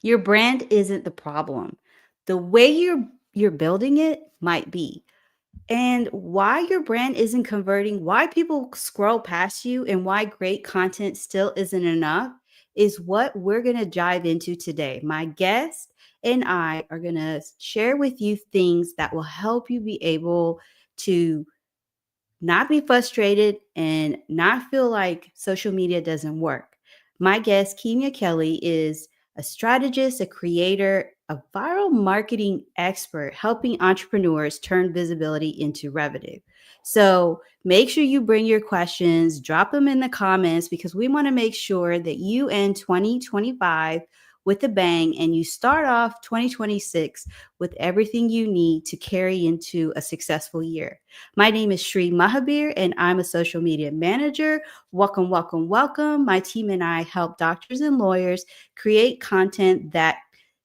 Your brand isn't the problem. The way you're building it might be. And why your brand isn't converting, why people scroll past you, and why great content still isn't enough is what we're going to dive into today. My guest and I are going to share with you things that will help you be able to not be frustrated and not feel like social media doesn't work. My guest, Keenya Kelly, is a strategist, a creator, a viral marketing expert, helping entrepreneurs turn visibility into revenue. So make sure you bring your questions, drop them in the comments because we want to make sure that you end 2025 with a bang and you start off 2026 with everything you need to carry into a successful year. My name is Shri Mahabir, and I'm a social media manager. Welcome, welcome, welcome. My team and I help doctors and lawyers create content that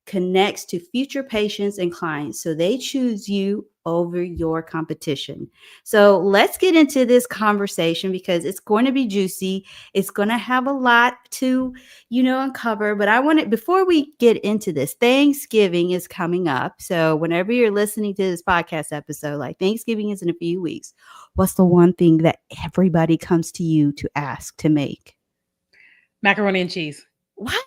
connects to future patients and clients so they choose you over your competition. So let's get into this conversation because it's going to be juicy. It's going to have a lot to, uncover. But I want to, before we get into this, Thanksgiving is coming up. So whenever you're listening to this podcast episode, like Thanksgiving is in a few weeks, what's the one thing that everybody comes to you to ask to make? Macaroni and cheese. What?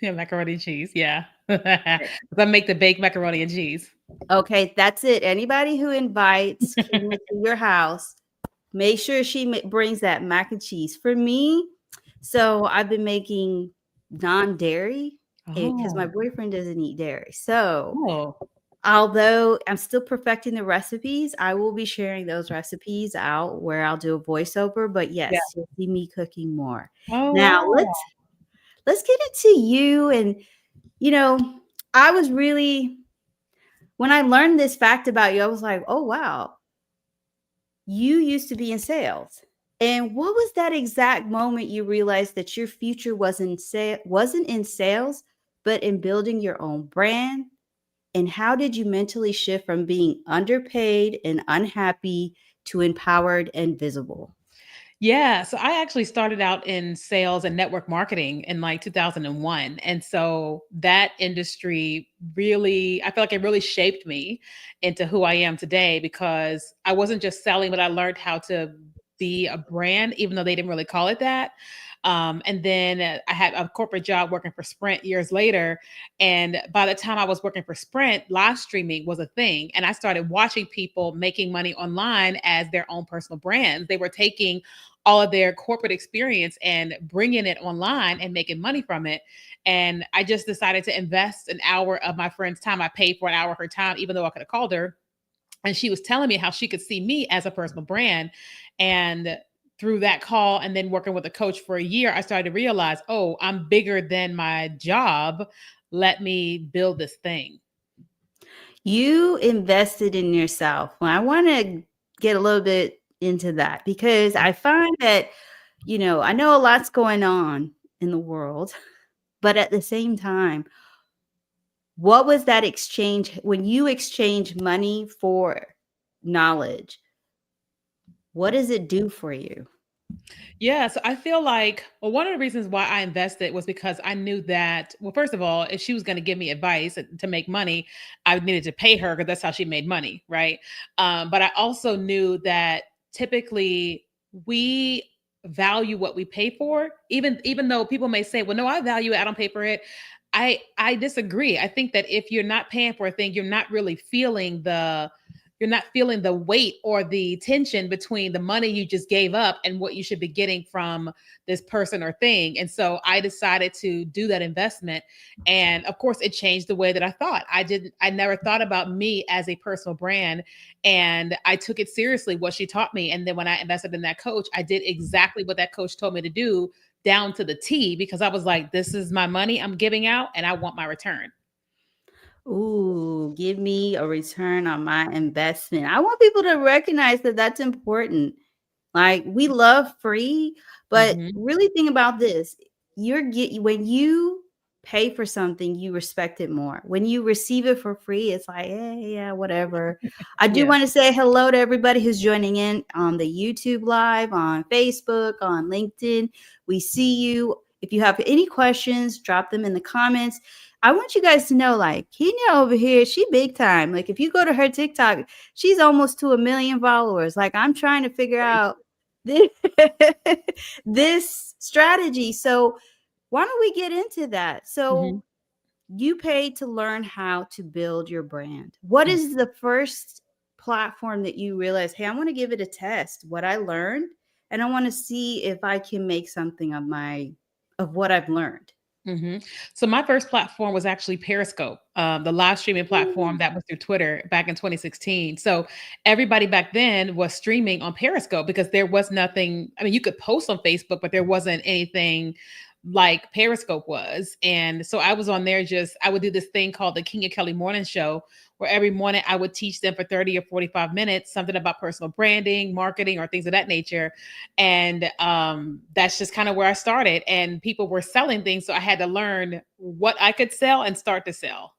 Yeah, macaroni and cheese. Yeah. 'Cause I make the baked macaroni and cheese. Okay, that's it. Anybody who invites Kenya to your house, make sure she brings that mac and cheese. For me, so I've been making non-dairy because my Oh, boyfriend doesn't eat dairy. So oh, although I'm still perfecting the recipes, I will be sharing those recipes out where I'll do a voiceover. But yeah. yes, you'll see me cooking more. Oh, Now wow. let's get into you. And you know, I was really when I learned this fact about you, I was like, oh wow, you used to be in sales. And what was that exact moment you realized that your future wasn't in sales, but in building your own brand? And how did you mentally shift from being underpaid and unhappy to empowered and visible? Yeah. So I actually started out in sales and network marketing in like 2001. And so that industry really, I feel like it really shaped me into who I am today because I wasn't just selling, but I learned how to be a brand, even though they didn't really call it that. And then I had a corporate job working for Sprint years later. And by the time I was working for Sprint, live streaming was a thing. And I started watching people making money online as their own personal brands. They were taking all of their corporate experience and bringing it online and making money from it. And I just decided to invest an hour of my friend's time. I paid for an hour of her time, even though I could have called her. And she was telling me how she could see me as a personal brand. And through that call and then working with a coach for a year, I started to realize, oh, I'm bigger than my job. Let me build this thing. You invested in yourself. Well, I want to get a little bit into that because I find that, I know a lot's going on in the world, but at the same time, what was that exchange when you exchange money for knowledge? What does it do for you? Yeah, so I feel like, well, one of the reasons why I invested was because I knew that, well, first of all, if she was going to give me advice to make money, I needed to pay her because that's how she made money, right? But I also knew that typically we value what we pay for, even though people may say, "Well, no, I value it. I don't pay for it." I disagree. I think that if you're not paying for a thing, you're not feeling the weight or the tension between the money you just gave up and what you should be getting from this person or thing. And so I decided to do that investment. And of course, it changed the way that I thought. I never thought about me as a personal brand. And I took it seriously, what she taught me. And then when I invested in that coach, I did exactly what that coach told me to do down to the T because I was like, this is my money I'm giving out and I want my return. Ooh, give me a return on my investment. I want people to recognize that that's important. Like we love free, but Mhm. really think about this. When you pay for something, you respect it more. When you receive it for free, it's like, yeah, whatever. I do Yeah. want to say hello to everybody who's joining in on the YouTube live, on Facebook, on LinkedIn. We see you. If you have any questions, drop them in the comments. I want you guys to know, like, Kenya over here, she big time. Like, if you go to her TikTok, she's almost to 1 million followers. Like, I'm trying to figure out this, this strategy. So why don't we get into that? Mhm. So you paid to learn how to build your brand. What is the first platform that you realize, hey, I want to give it a test, what I learned, and I want to see if I can make something of what I've learned? Mhm. So my first platform was actually Periscope, the live streaming platform Ooh. that was through Twitter back in 2016. So everybody back then was streaming on Periscope because there was nothing. I mean, you could post on Facebook, but there wasn't anything like Periscope was. And so I was on there I would do this thing called the Keenya Kelly Morning Show, where every morning I would teach them for 30 or 45 minutes something about personal branding, marketing, or things of that nature. And that's just kind of where I started. And people were selling things, so I had to learn what I could sell and start to sell.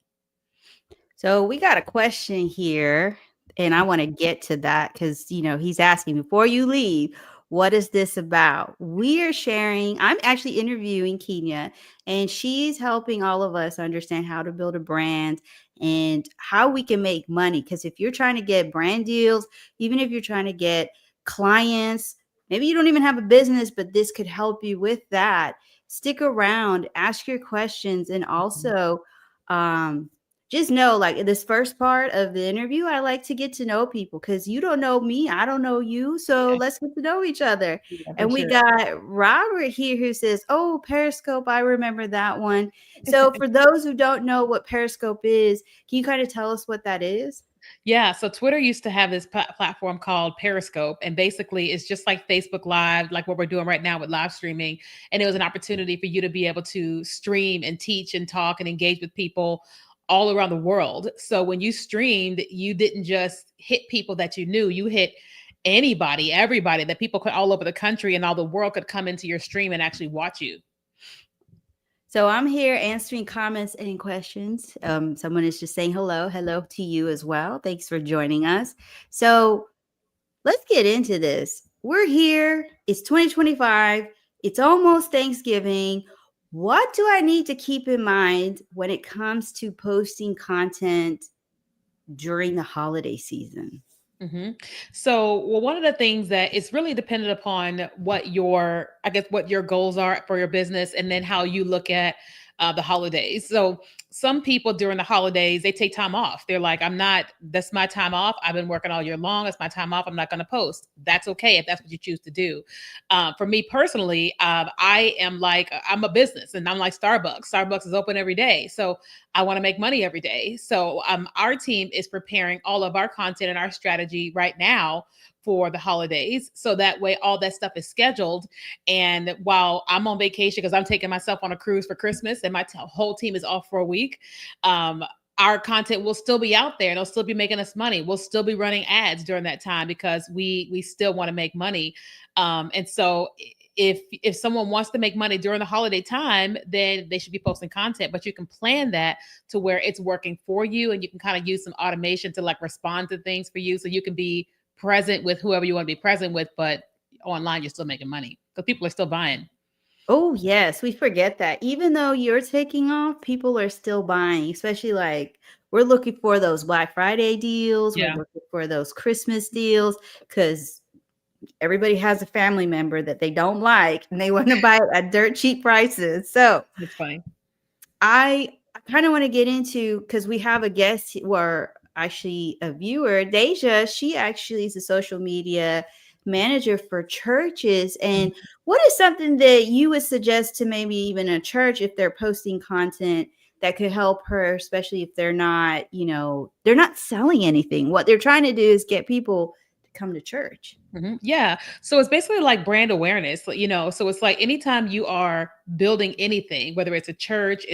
So we got a question here, and I want to get to that because he's asking before you leave, what is this about? We are sharing. I'm actually interviewing Kenya, and she's helping all of us understand how to build a brand and how we can make money. Because if you're trying to get brand deals, even if you're trying to get clients, maybe you don't even have a business, but this could help you with that. Stick around, ask your questions, and also um just know, like, this first part of the interview, I like to get to know people because you don't know me, I don't know you. So Yeah, let's get to know each other. yeah, for And we sure. got Robert here who says, oh, Periscope, I remember that one. So for those who don't know what Periscope is, can you kind of tell us what that is? Yeah, so Twitter used to have this platform called Periscope, and basically it's just like Facebook Live, like what we're doing right now with live streaming. And it was an opportunity for you to be able to stream and teach and talk and engage with people all around the world. So when you streamed, you didn't just hit people that you knew, you hit anybody, everybody, that people could all over the country and all the world could come into your stream and actually watch you. So I'm here answering comments and questions. Someone is just saying hello. Hello to you as well. Thanks for joining us. So let's get into this. We're here. It's 2025. It's almost Thanksgiving. What do I need to keep in mind when it comes to posting content during the holiday season? hmm So, well, one of the things that it's really dependent upon what your, I guess, what your goals are for your business, and then how you look at the holidays. So, some people during the holidays they take time off. They're like, "I'm not. That's my time off. I've been working all year long. It's my time off. I'm not going to post." That's okay if that's what you choose to do. For me personally, I am like, I'm a business, and I'm like Starbucks. Starbucks is open every day, so I want to make money every day. So our team is preparing all of our content and our strategy right now for the holidays. So that way, all that stuff is scheduled. And while I'm on vacation, because I'm taking myself on a cruise for Christmas and my whole team is off for a week, um, our content will still be out there and it'll still be making us money. We'll still be running ads during that time because we still want to make money. And so if someone wants to make money during the holiday time, then they should be posting content. But you can plan that to where it's working for you, and you can kind of use some automation to like respond to things for you, so you can be present with whoever you want to be present with, but online you're still making money because people are still buying. Oh, yes, we forget that. Even though you're taking off, people are still buying, especially like we're looking for those Black Friday deals, we're Yeah, looking for those Christmas deals because everybody has a family member that they don't like and they want to buy it at dirt cheap prices. So that's funny. I kind of want to get into because we have a guest or actually a viewer, Deja. She actually is a social media manager for churches. And what is something that you would suggest to maybe even a church if they're posting content that could help her, especially if they're not, they're not selling anything. What they're trying to do is get people to come to church. Yeah. So it's basically like brand awareness, So it's like anytime you are building anything, whether it's a church,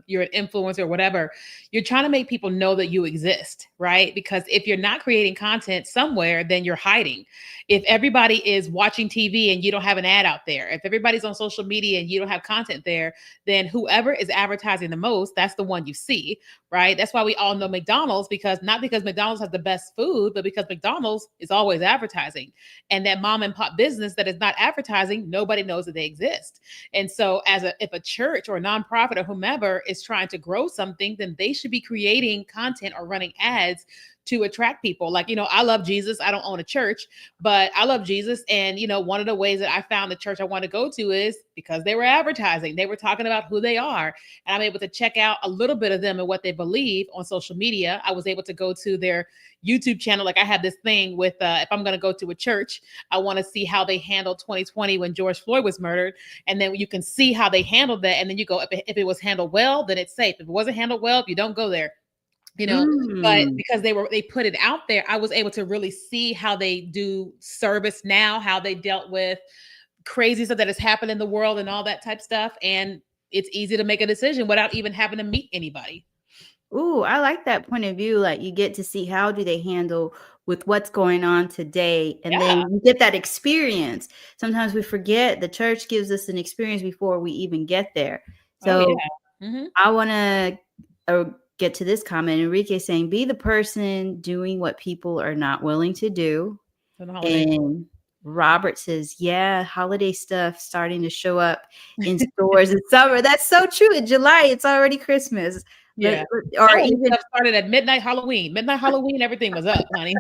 you're an influencer or whatever, you're trying to make people know that you exist, right? Because if you're not creating content somewhere, then you're hiding. If everybody is watching TV and you don't have an ad out there, if everybody's on social media and you don't have content there, then whoever is advertising the most, that's the one you see, right? That's why we all know McDonald's, because not because McDonald's has the best food, but because McDonald's is always advertising. And that mom and pop business that is not advertising, nobody knows that they exist. And so as a if a church or a nonprofit or whomever is trying to grow something, then they should be creating content or running ads to attract people. Like, I love Jesus. I don't own a church, but I love Jesus. And, one of the ways that I found the church I want to go to is because they were advertising. They were talking about who they are. And I'm able to check out a little bit of them and what they believe on social media. I was able to go to their YouTube channel. Like I had this thing with if I'm going to go to a church, I want to see how they handled 2020 when George Floyd was murdered. And then you can see how they handled that. And then you go, if it was handled well, then it's safe. If it wasn't handled well, if you don't go there, but Mm. because they put it out there, I was able to really see how they do service now, how they dealt with crazy stuff that has happened in the world and all that type stuff. And it's easy to make a decision without even having to meet anybody. Ooh, I like that point of view. Like you get to see how do they handle with what's going on today, and then Yeah. you get that experience. Sometimes we forget the church gives us an experience before we even get there. Oh yeah. So Mm-hmm. I want to get to this comment. Enrique saying, "Be the person doing what people are not willing to do." So the holidays. And Robert says, "Yeah, holiday stuff starting to show up in stores in summer." That's so true. In July, it's already Christmas. Yeah. Or Halloween even, stuff started at midnight Halloween. Midnight Halloween, everything was up, honey.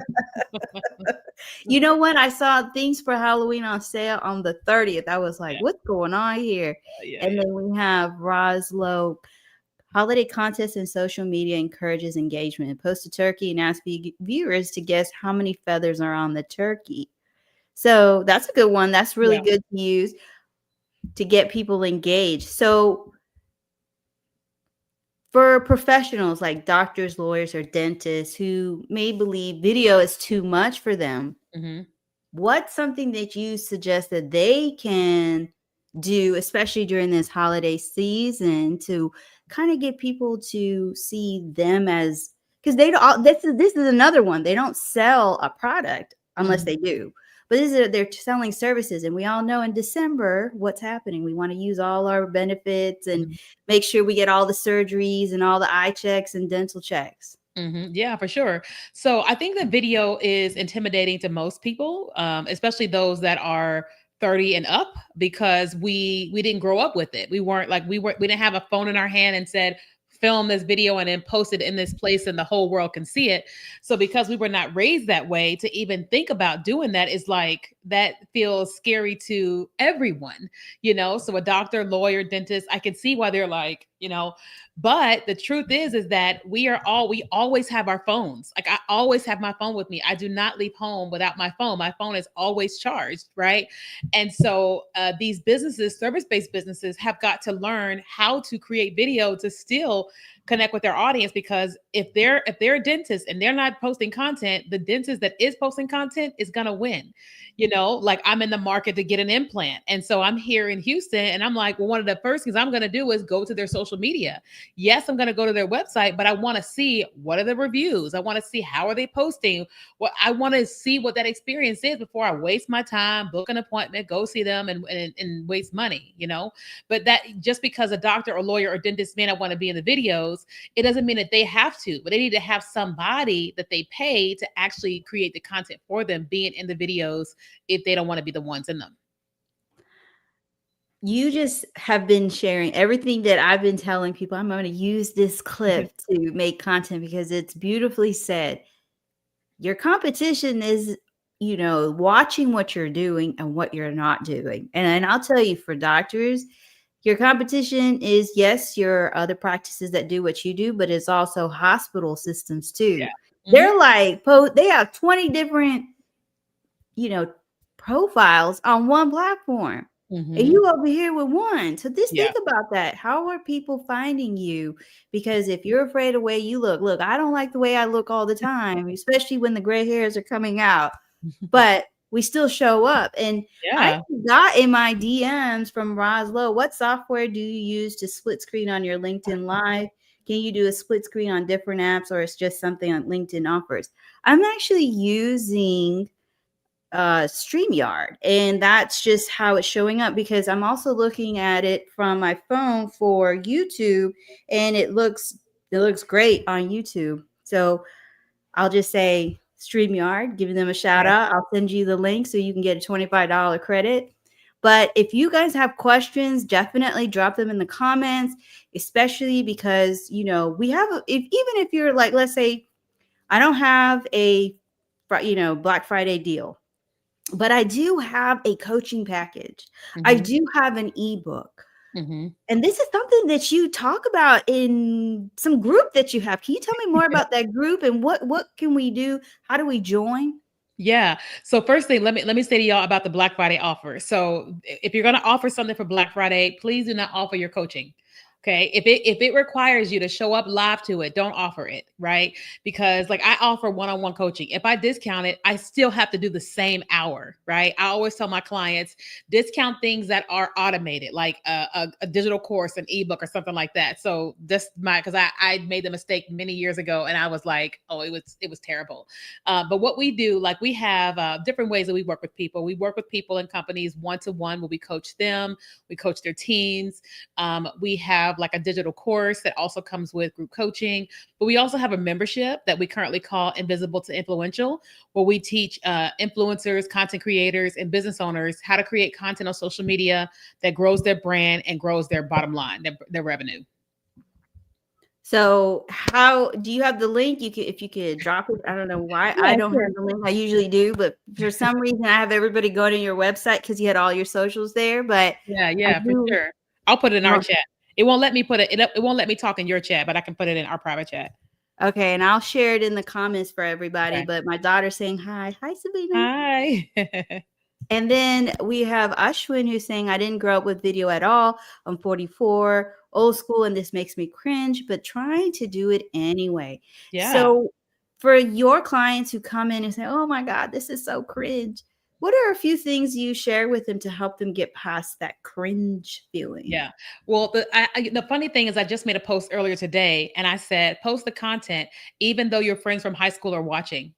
you know what? I saw things for Halloween on sale on the 30th. I was like, Yeah. what's going on here? Yeah. And Yeah. then we have Roslow. Holiday contests and social media encourages engagement. Post a turkey and ask viewers to guess how many feathers are on the turkey. So that's a good one. That's really Yeah. good to use to get people engaged. So for professionals like doctors, lawyers, or dentists who may believe video is too much for them, Mm-hmm. what's something that you suggest that they can do, especially during this holiday season, to kind of get people to see them as, because they don't, this is another one. They don't sell a product unless Mm-hmm. they do. But they're selling services, and we all know in December what's happening. We want to use all our benefits and Mm-hmm. make sure we get all the surgeries and all the eye checks and dental checks. Yeah, for sure. So I think that video is intimidating to most people, especially those that are 30 and up, because we didn't grow up with it. We weren't like we didn't have a phone in our hand and said, film this video and then post it in this place and the whole world can see it. So because we were not raised that way, to even think about doing that is like that feels scary to everyone. So a doctor, lawyer, dentist, I can see why they're like, but the truth is that we always have our phones. Like I always have my phone with me. I do not leave home without my phone. My phone is always charged, right? And so these businesses, service-based businesses, have got to learn how to create video to still connect with their audience, because if they're a dentist and they're not posting content, the dentist that is posting content is gonna win. Like I'm in the market to get an implant. And so I'm here in Houston and I'm like, well, one of the first things I'm going to do is go to their social media. Yes, I'm going to go to their website, but I want to see what are the reviews. I want to see how are they posting. What I want to see what that experience is before I waste my time, book an appointment, go see them and waste money. But that just because a doctor or lawyer or dentist may not want to be in the videos, it doesn't mean that they have to, but they need to have somebody that they pay to actually create the content for them being in the videos if they don't want to be the ones in them. You just have been sharing everything that I've been telling people. I'm going to use this clip to make content because it's beautifully said. Your competition is, watching what you're doing and what you're not doing. And I'll tell you, for doctors, your competition is, yes, your other practices that do what you do, but it's also hospital systems too. Yeah. They're like, they have 20 different, you know, profiles on one platform. And Mm-hmm. you over here with one. So just Yeah. think about that. How are people finding you? Because if you're afraid of the way you look, I don't like the way I look all the time, especially when the gray hairs are coming out. But we still show up. And I Yeah. got in my DMs from Roslow, what software do you use to split screen on your LinkedIn Live? Can you do a split screen on different apps, or it's just something on LinkedIn offers? I'm actually using StreamYard, and that's just how it's showing up, because I'm also looking at it from my phone for YouTube, and it looks great on YouTube. So I'll just say StreamYard, giving them a shout Yeah. out. I'll send you the link so you can get a $25 credit. But if you guys have questions, definitely drop them in the comments, especially because, we have, even if you're like, let's say, I don't have a, Black Friday deal, but I do have a coaching package. I Mhm. do have an ebook. Mhm. And this is something that you talk about in some group that you have. Can you tell me more about that group and what can we do? How do we join? Yeah. So first thing, let me say to y'all about the Black Friday offer. So if you're going to offer something for Black Friday, please do not offer your coaching. Okay. If it requires you to show up live to it, don't offer it, right? Because like I offer one-on-one coaching. If I discount it, I still have to do the same hour, right? I always tell my clients discount things that are automated, like a digital course, an ebook, or something like that. So that's because I made the mistake many years ago, and I was like, oh, it was terrible. But what we do, like we have different ways that we work with people. We work with people in companies one to one where we coach them, we coach their teams. We have like a digital course that also comes with group coaching, but we also have a membership that we currently call Invisible to Influential, where we teach influencers, content creators, and business owners how to create content on social media that grows their brand and grows their bottom line, their revenue. So, how do you have the link? You could, if you could drop it. I don't know why I Yeah, don't sure. have the link. I usually do, but for some reason, I have everybody go to your website because you had all your socials there. But Yeah, I yeah, for do sure. I'll put it in our want, chat. It won't let me put it won't let me talk in your chat, but I can put it in our private chat. okay, and I'll share it in the comments for everybody. Okay. But my daughter's saying hi, hi, Sabina. Hi. And then we have Ashwin who's saying, I didn't grow up with video at all. I'm 44, old school, and this makes me cringe, but trying to do it anyway. Yeah. So, for your clients who come in and say, oh my God, this is so cringe, what are a few things you share with them to help them get past that cringe feeling? Yeah. Well, the funny thing is, I just made a post earlier today, and I said, post the content, even though your friends from high school are watching.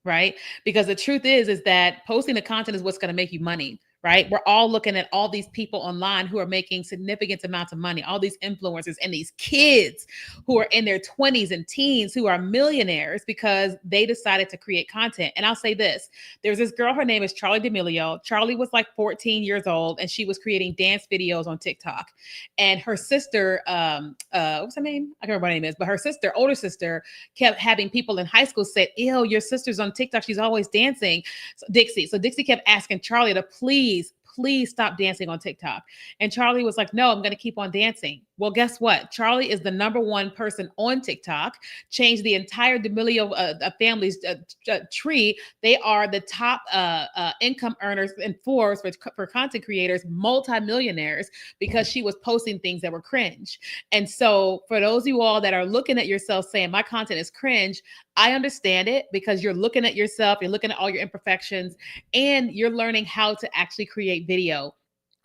Right? Because the truth is that posting the content is what's going to make you money, right? We're all looking at all these people online who are making significant amounts of money, all these influencers and these kids who are in their 20s and teens who are millionaires because they decided to create content. And I'll say this, there's this girl, her name is Charlie D'Amelio. Charlie was like 14 years old and she was creating dance videos on TikTok. And her sister, what's her name? I can't remember what her name is, but her sister, older sister, kept having people in high school say, ew, your sister's on TikTok. She's always dancing. So Dixie. So Dixie kept asking Charlie to please stop dancing on TikTok. And Charlie was like, no, I'm going to keep on dancing. Well, guess what? Charlie is the number one person on TikTok, changed the entire D'Amelio family's tree. They are the top income earners in Forbes for content creators, multimillionaires, because she was posting things that were cringe. And so, for those of you all that are looking at yourself saying, my content is cringe, I understand it because you're looking at yourself, you're looking at all your imperfections, and you're learning how to actually create video.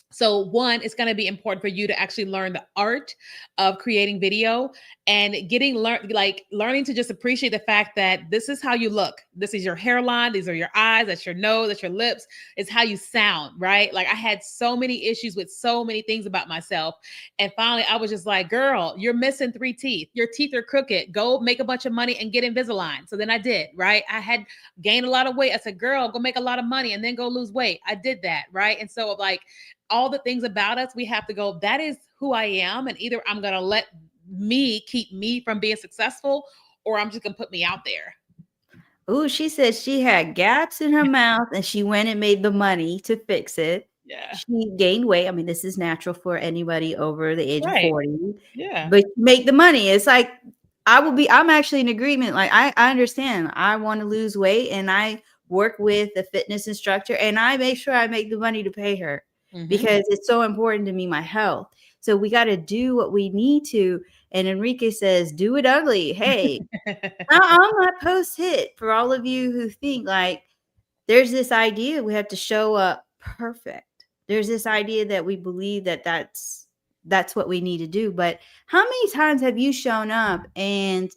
So one, it's going to be important for you to actually learn the art of creating video and learning to just appreciate the fact that this is how you look. This is your hairline. These are your eyes. That's your nose. That's your lips. It's how you sound, right? Like I had so many issues with so many things about myself. And finally I was just like, girl, you're missing 3 teeth. Your teeth are crooked. Go make a bunch of money and get Invisalign. So then I did, right? I had gained a lot of weight. I said, girl, go make a lot of money and then go lose weight. I did that, right? And so like, all the things about us, we have to go, that is who I am. And either I'm going to let me keep me from being successful, or I'm just going to put me out there. Ooh, she said she had gaps in her mouth and she went and made the money to fix it. Yeah. She gained weight. I mean, this is natural for anybody over the age of Right. 40, Yeah. but make the money. It's like I'm actually in agreement. Like I understand. I want to lose weight and I work with a fitness instructor and I make sure I make the money to pay her Hmm. because it's so important to me, my health. So we got to do what we need to. And Enrique says, do it ugly. Hey, on my post hit for all of you who think like there's this idea we have to show up perfect. There's this idea that we believe that that's what we need to do. But how many times have you shown up and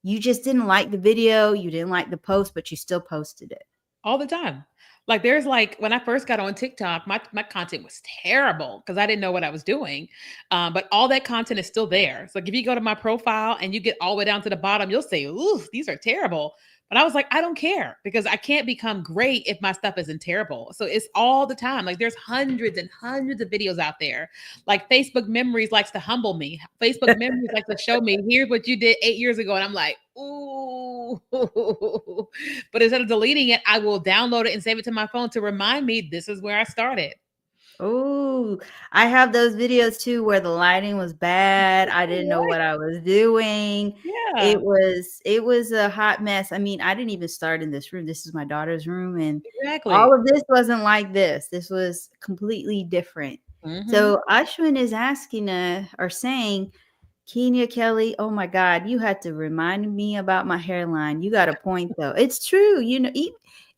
you just didn't like the video, you didn't like the post, but you still posted it? All the time. Like there's like when I first got on TikTok, my content was terrible because I didn't know what I was doing. But all that content is still there. So like if you go to my profile and you get all the way down to the bottom, you'll say, "Ooh, these are terrible." But I was like, I don't care because I can't become great if my stuff isn't terrible. So it's all the time. Like there's hundreds and hundreds of videos out there. Like Facebook Memories likes to humble me. Facebook Memories likes to show me, here's what you did 8 years ago. And I'm like, ooh. But instead of deleting it, I will download it and save it to my phone to remind me this is where I started. Oh, I have those videos too where the lighting was bad. I didn't know Right. what I was doing. Yeah, It was a hot mess. I mean, I didn't even start in this room. This is my daughter's room, and all exactly. of this wasn't like this. This was completely different. Hmm. So Ashwin is asking or saying, Keenya Kelly, oh my God, you had to remind me about my hairline. You got a point though. It's true.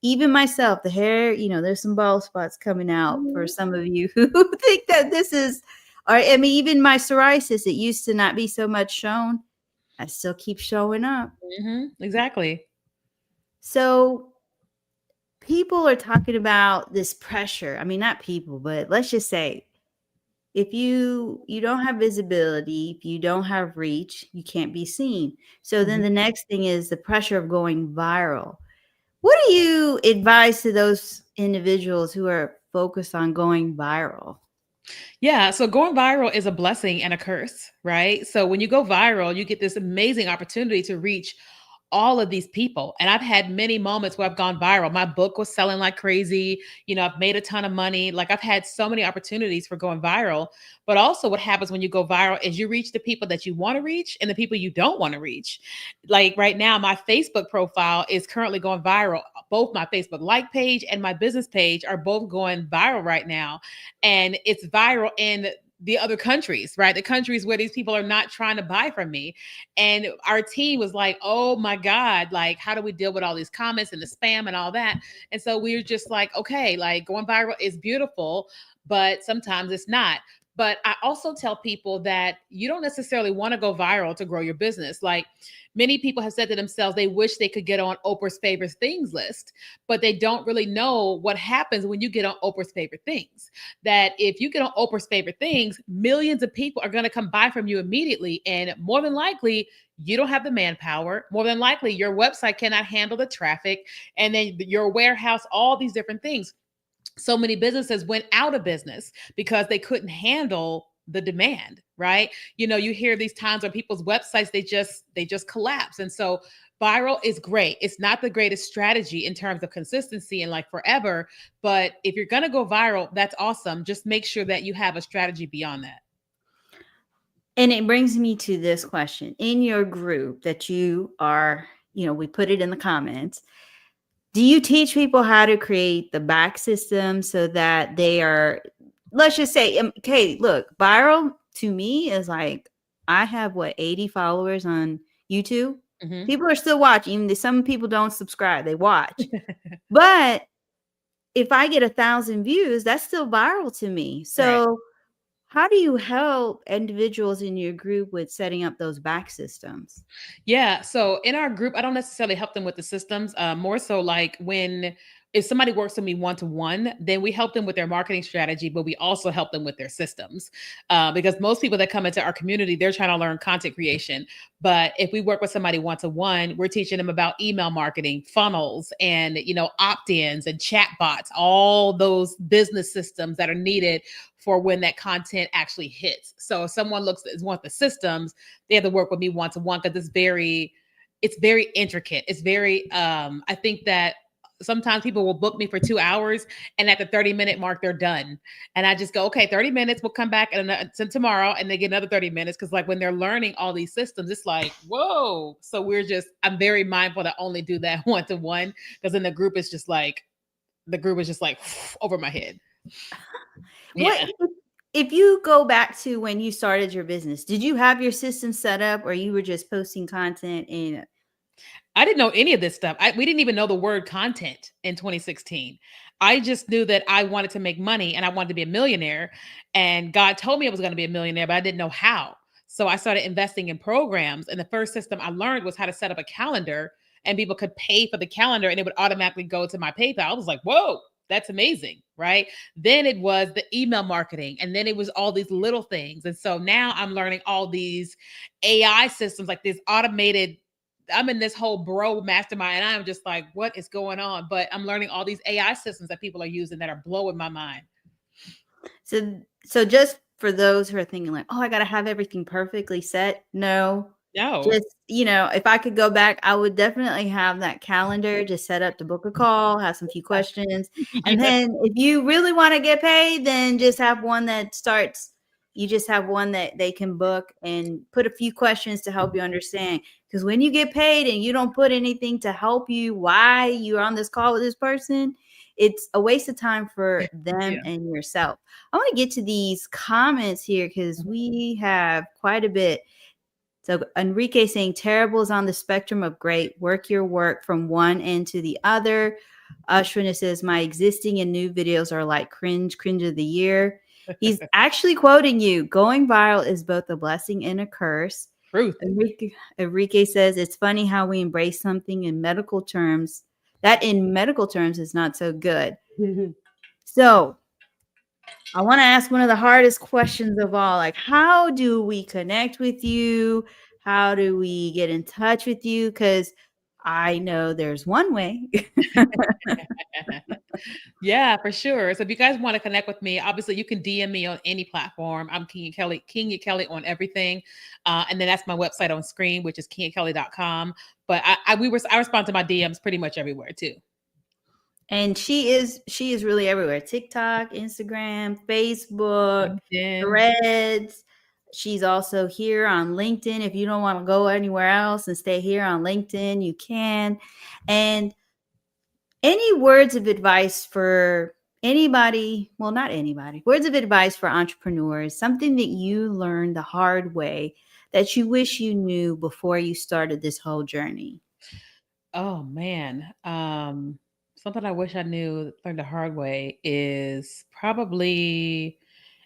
Even myself, the hair, there's some bald spots coming out for Hmm. some of you who think that this is, or I mean, even my psoriasis, it used to not be so much shown. I still keep showing up. Hmm. Exactly. So people are talking about this pressure. I mean, not people, but let's just say if you don't have visibility, if you don't have reach, you can't be seen. So then the next thing is the pressure of going viral. What do you advise to those individuals who are focused on going viral? Yeah, so going viral is a blessing and a curse, right? So when you go viral, you get this amazing opportunity to reach all of these people. And I've had many moments where I've gone viral. My book was selling like crazy. I've made a ton of money. Like I've had so many opportunities for going viral. But also, what happens when you go viral is you reach the people that you want to reach and the people you don't want to reach. Like right now, my Facebook profile is currently going viral. Both my Facebook like page and my business page are both going viral right now. And it's viral in the other countries, right? The countries where these people are not trying to buy from me. And our team was like, oh my God, like, how do we deal with all these comments and the spam and all that? And so we were just like, okay, like going viral is beautiful, but sometimes it's not. But I also tell people that you don't necessarily want to go viral to grow your business. Like many people have said to themselves, they wish they could get on Oprah's favorite things list, but they don't really know what happens when you get on Oprah's favorite things. That if you get on Oprah's favorite things, millions of people are going to come buy from you immediately. And more than likely, you don't have the manpower. More than likely, your website cannot handle the traffic, and then your warehouse, all these different things. So many businesses went out of business because they couldn't handle the demand, right? You hear these times where people's websites they just collapse. And so viral is great. It's not the greatest strategy in terms of consistency and like forever, but if you're going to go viral, that's awesome. Just make sure that you have a strategy beyond that. And it brings me to this question. In your group that you are, we put it in the comments. Do you teach people how to create the back system so that they are, let's just say, okay, look, viral to me is like, I have 80 followers on YouTube. Hmm. People are still watching, even though some people don't subscribe, they watch. But if I get 1,000 views, that's still viral to me. Right. So how do you help individuals in your group with setting up those back systems? Yeah. So in our group, I don't necessarily help them with the systems. More so like if somebody works with me one to one, then we help them with their marketing strategy, but we also help them with their systems. Because most people that come into our community, they're trying to learn content creation. But if we work with somebody one to one, we're teaching them about email marketing, funnels, and opt-ins and chat bots, all those business systems that are needed for when that content actually hits. So if someone wants the systems, they have to work with me one to one because it's very intricate. It's very I think that sometimes people will book me for 2 hours and at the 30-minute mark they're done. And I just go, okay, 30 minutes, we'll come back and tomorrow and they get another 30 minutes. Cause like when they're learning all these systems, it's like, whoa. So I'm very mindful to only do that one to one because then the group is just like over my head. What Yeah. if you go back to when you started your business? Did you have your system set up, or you were just posting content and I didn't know any of this stuff. We didn't even know the word content in 2016. I just knew that I wanted to make money and I wanted to be a millionaire. And God told me I was going to be a millionaire, but I didn't know how. So I started investing in programs. And the first system I learned was how to set up a calendar and people could pay for the calendar and it would automatically go to my PayPal. I was like, whoa, that's amazing. Right. Then it was the email marketing. And then it was all these little things. And so now I'm learning all these AI systems, like these automated I'm in this whole bro mastermind, and I'm just like, what is going on? But I'm learning all these AI systems that people are using that are blowing my mind. So just for those who are thinking like, "Oh, I gotta have everything perfectly set." No. No. Just, if I could go back, I would definitely have that calendar just set up to book a call, have some few questions. And Yeah. then if you really wanna get paid, then just have one that starts you just have one that they can book and put a few questions to help you understand. Because when you get paid and you don't put anything to help you why you're on this call with this person, it's a waste of time for them Yeah. and yourself. I want to get to these comments here because we have quite a bit. So Enrique saying terrible is on the spectrum of great. Work your work from one end to the other. Ashwin says my existing and new videos are like cringe of the year. He's actually quoting you. Going viral is both a blessing and a curse. Truth. Enrique says it's funny how we embrace something in medical terms that in medical terms is not so good. So I want to ask one of the hardest questions of all. Like, how do we connect with you? How do we get in touch with you? Because I know there's one way. Yeah, for sure. So if you guys want to connect with me, obviously you can DM me on any platform. I'm Keenya Kelly on everything. And then that's my website on screen, which is KenyaKelly.com. But I respond to my DMs pretty much everywhere too. And she is really everywhere. TikTok, Instagram, Facebook, LinkedIn. Threads. She's also here on LinkedIn. If you don't want to go anywhere else and stay here on LinkedIn, you can. And any words of advice for anybody, well, not anybody, words of advice for entrepreneurs, something that you learned the hard way that you wish you knew before you started this whole journey? Oh man. Something I wish I knew, learned the hard way is probably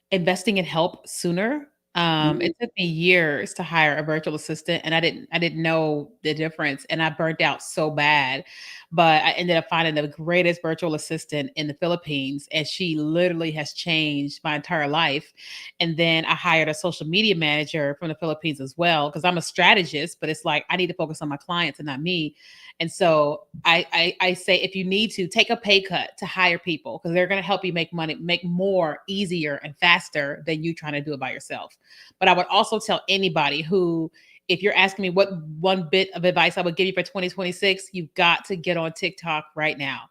investing in help sooner. Mhm. It took me years to hire a virtual assistant, and I didn't know the difference, and I burnt out so bad. But I ended up finding the greatest virtual assistant in the Philippines, and she literally has changed my entire life. And then I hired a social media manager from the Philippines as well, because I'm a strategist, but it's like I need to focus on my clients and not me. And so I say if you need to take a pay cut to hire people because they're going to help you make money, make more easier and faster than you trying to do it by yourself. But I would also tell anybody who, if you're asking me what one bit of advice I would give you for 2026, you've got to get on TikTok right now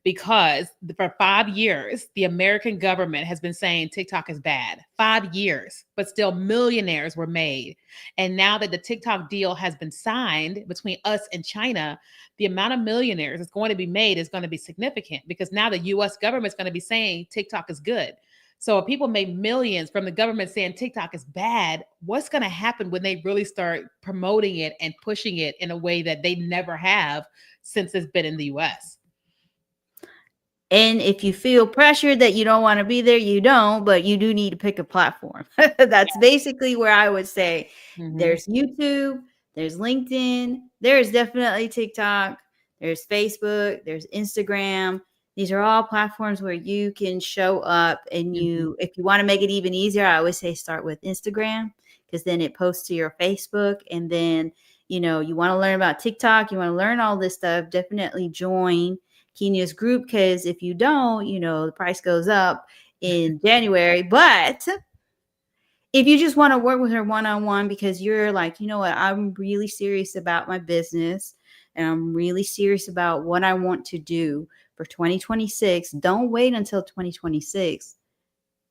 because for 5 years, the American government has been saying TikTok is bad. 5 years, but still millionaires were made. And now that the TikTok deal has been signed between us and China, the amount of millionaires that's going to be made is going to be significant because now the US government is going to be saying TikTok is good. So if people make millions from the government saying TikTok is bad, what's going to happen when they really start promoting it and pushing it in a way that they never have since it's been in the US? And if you feel pressured that you don't want to be there, you don't, but you do need to pick a platform. That's basically where I would say Mhm. there's YouTube, there's LinkedIn, there's definitely TikTok, there's Facebook, there's Instagram. These are all platforms where you can show up and Mhm. if you want to make it even easier, I always say start with Instagram because then it posts to your Facebook. And then, you want to learn about TikTok, you want to learn all this stuff, definitely join Kenya's group because if you don't, the price goes up in January. But if you just want to work with her one on one because you're like, you know what, I'm really serious about my business and I'm really serious about what I want to do for 2026, don't wait until 2026.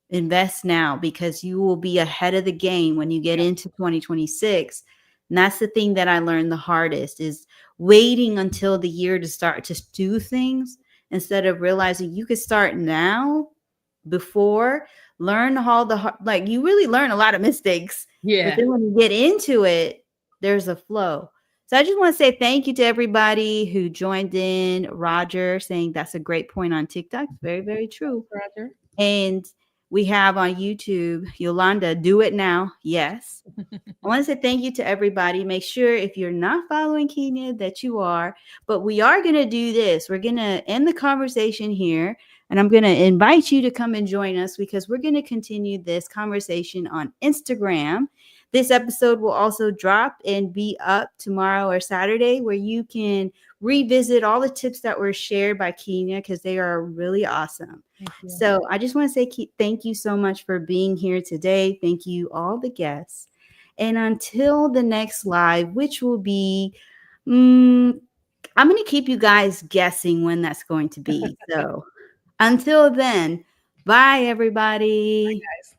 Invest now because you will be ahead of the game when you get Yep. into 2026. And that's the thing that I learned the hardest is waiting until the year to start to do things instead of realizing you could start now before learn all like you really learn a lot of mistakes, but Yeah. then when you get into it, there's a flow. So I just want to say thank you to everybody who joined in. Roger saying that's a great point on TikTok. Very, very true. Roger. And we have on YouTube, Yolanda, do it now. Yes. I want to say thank you to everybody. Make sure if you're not following Kenya that you are, but we are going to do this. We're going to end the conversation here, and I'm going to invite you to come and join us because we're going to continue this conversation on Instagram. This episode will also drop and be up tomorrow or Saturday, where you can revisit all the tips that were shared by Keenya because they are really awesome. Thank you. So I just want to say thank you so much for being here today. Thank you, all the guests. And until the next live, which will be, I'm going to keep you guys guessing when that's going to be. So until then, bye, everybody. Guys.